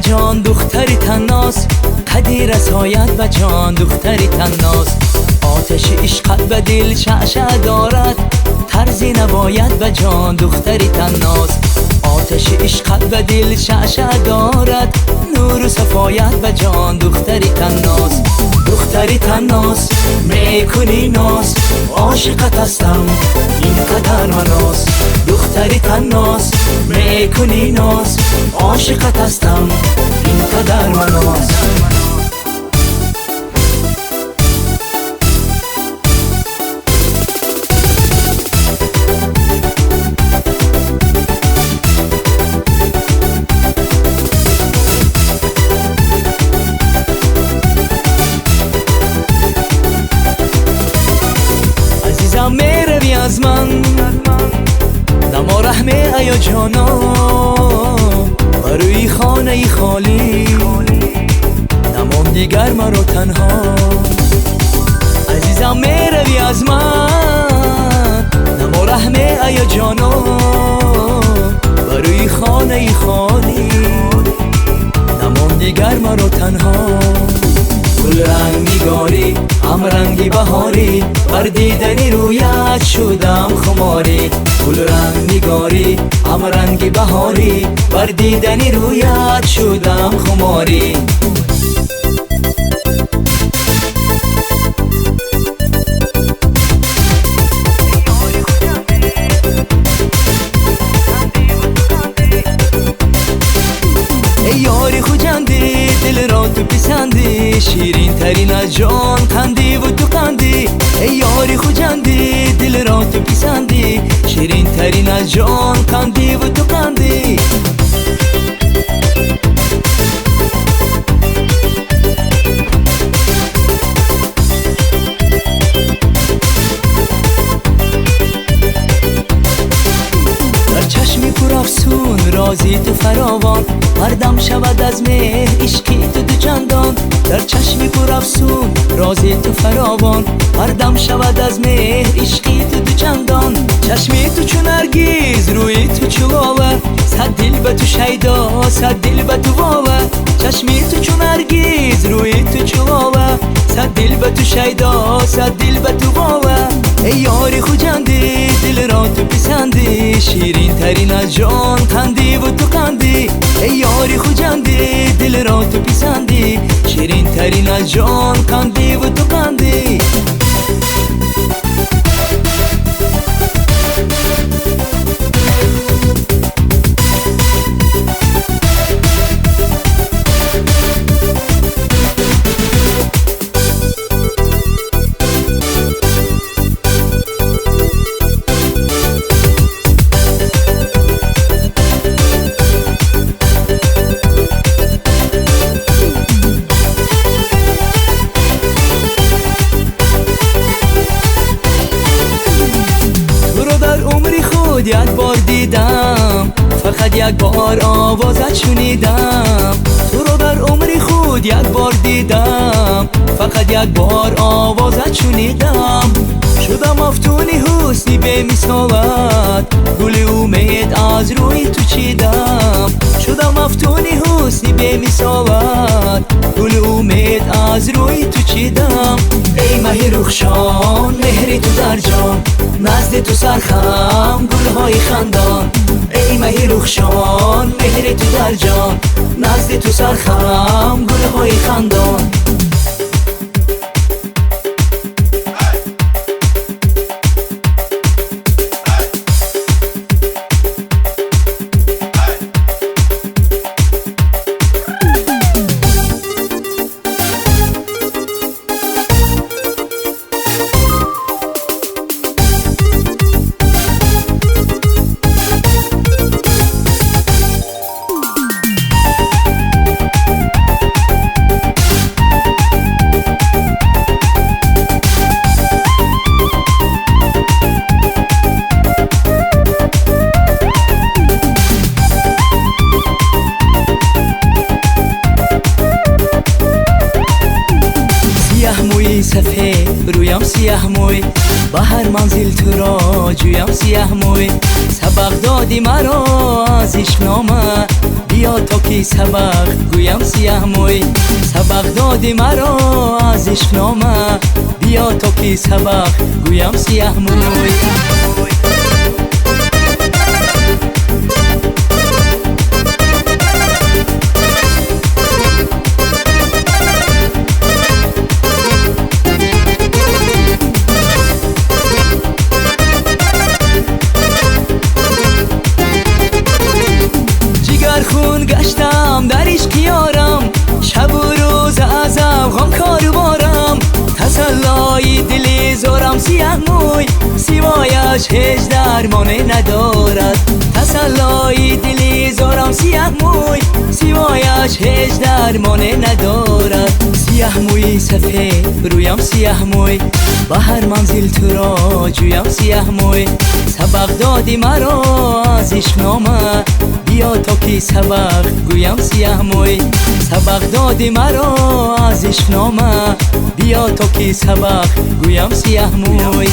جان دختری تناس، قدی رسایت به جان دختری تناس. آتش عشقت به دل شعشع دارد، طرزی نباید به جان دختری تناس. آتش عشقت به دل شعشع دارد، نور و صفایت به جان دختری تناس. دختری تناس میکنی ناز، عاشقت هستم اینقدر مناس. دختری تناس میکنی ناز، عاشقت هستم اینقدر مناس. میروی از من نما رحمه ایا جانا، بروی خانه خالی نمام دیگر مرا تنها. عزیزم میروی از من نما رحمه ایا جانا، بروی خانه خالی نمام دیگر مرا تنها. گل رنگ نگاری هم رنگی بهاری، بر دیدنی رویت شدم خماری. گل رنگ نگاری هم رنگی بهاری، بر دیدنی رویت شدم خماری. ای یاری خوجندی دل را تو پسندی، شیرین ترین از جان خندی و تو خندی. ای یاری خوجندی دل را تو پسندی، شیرین ترین از جان خندی و تو خندی. در چشمی پر افسون رازی تو فراوان، هر دم شود از مهر عشقی تو دو چندان. در چشمی پر افسون رازی تو فراوان، هر دم شود از مهر عشقی تو دو چندان. چشمی تو چون نرگیز روی تو چلاوه، صد دل به تو شیدا صد دل به تو واوه. چشمی تو چون نرگیز روی تو چلاوه، صد دل به تو شیدا صد دل به تو واوه. ای یاری خوجندی دل را تو پسندی، شیرین ترین از جان خندی و تو خندی. ای یاری خوجندی دل را تو پسندی، شیرین ترین از جان خندی و تو خندی. یک بار دیدم، فقط یک بار آوازت شنیدم. تو رو در عمری خود یک بار دیدم، فقط یک بار آوازت شنیدم. شدم افتونی حسنی به مثالت، گل امید از روی تو چیدم. شدم افتونی حسنی به مثالت، گل امید از روی تو چیدم. ای مهی رخشان مهری تو در جان، نزد تو سرخم گلهای خندان. ای مهی رخشان مهری تو در جان، نزد تو سرخم گلهای خندان. سفید رویم سیاه موی، به هر منزل تو را جویم سیاه موی. سبق دادی مرا از عشق نامه، بیا تا که سبق گویم سیاه موی سبق دادی مرا از عشق نامه بیا تا که سبق گویم سیاه موی خون گشتم در عشق یارم شب و روز از افغان کار بارم تسلای دلی زارم سیاه موی سیمایش هیچ درمانه ندارد تسلای دلی زارم سیاه موی سیمایش هیچ درمانه ندارد سیاه موی سفید رویم سیاه موی به هر منزل تو را جویم سیاه موی سبق دادی مرا از عشق نامه بیا تا که سبق گویم سیاه موی سبق دادی مرا از عشق نامه بیا تا که سبق گویم سیاه موی